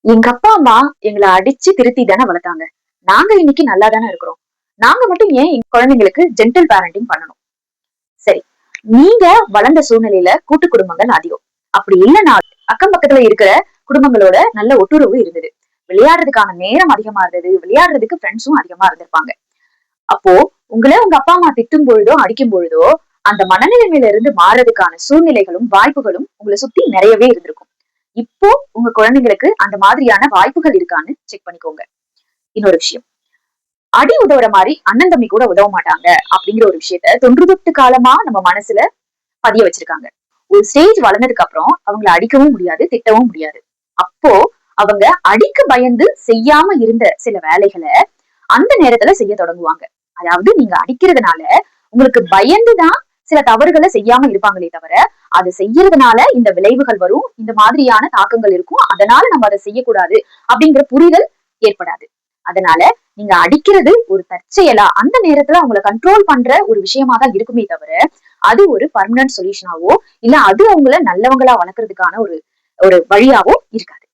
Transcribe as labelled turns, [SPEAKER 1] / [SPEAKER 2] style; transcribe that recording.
[SPEAKER 1] எங்க அப்பா அம்மா எங்களை அடிச்சு திருத்தி தானே வளர்த்தாங்க. நாங்க இன்னைக்கு நல்லா தானே இருக்கிறோம். நாங்க மட்டும் ஏன் எங்க குழந்தைங்களுக்கு ஜென்டில் பேரண்டிங் பண்ணணும்? சரி, நீங்க வளர்ந்த சூழ்நிலையில கூட்டு குடும்பங்கள் அதிகம். அப்படி இல்லைன்னா அக்கம் பக்கத்துல இருக்கிற குடும்பங்களோட நல்ல ஒட்டுறவு இருந்தது. விளையாடுறதுக்கான நேரம் அதிகமா இருந்தது. விளையாடுறதுக்கு ஃப்ரெண்ட்ஸும் அதிகமா இருந்திருப்பாங்க. அப்போ உங்களை உங்க அப்பா அம்மா திட்டும் பொழுதோ அடிக்கும் பொழுதோ அந்த மனநிலைமையில இருந்து மாறதுக்கான சூழ்நிலைகளும் வாய்ப்புகளும் உங்களை சுத்தி நிறையவே இருந்திருக்கும். இப்போ உங்க குழந்தைங்களுக்கு அந்த மாதிரியான வாய்ப்புகள் இருக்கான்னு செக் பண்ணிக்கோங்க. இன்னொரு விஷயம், அடி உதவுற மாதிரி அண்ணன் தம்பி கூட உதவ மாட்டாங்க அப்படிங்கிற ஒரு விஷயத்த தொன்று தொட்டு காலமா நம்ம மனசுல பதிய வச்சிருக்காங்க. ஒரு ஸ்டேஜ் வளர்ந்ததுக்கு அப்புறம் அவங்களை அடிக்கவும் முடியாது, திட்டவும் முடியாது. அப்போ அவங்க அடிக்க பயந்து செய்யாம இருந்த சில வேலைகளை அந்த நேரத்துல செய்ய தொடங்குவாங்க. அதாவது நீங்க அடிக்கிறதுனால உங்களுக்கு பயந்துதான் சில தவறுகளை செய்யாம இருப்பாங்களே தவிர, அது செய்யறதுனால இந்த விளைவுகள் வரும், இந்த மாதிரியான தாக்கங்கள் இருக்கும், அதனால நம்ம அதை செய்யக்கூடாது அப்படிங்கிற புரிதல் ஏற்படாது. அதனால நீங்க அடிக்கிறது ஒரு தற்செயலா அந்த நேரத்துல அவங்களை கண்ட்ரோல் பண்ற ஒரு விஷயமா தான் இருக்குமே தவிர, அது ஒரு பர்மனன்ட் சொல்யூஷனாவோ இல்ல அது அவங்கள நல்லவங்களா வளர்க்கறதுக்கான ஒரு ஒரு வழியாவோ இருக்காது.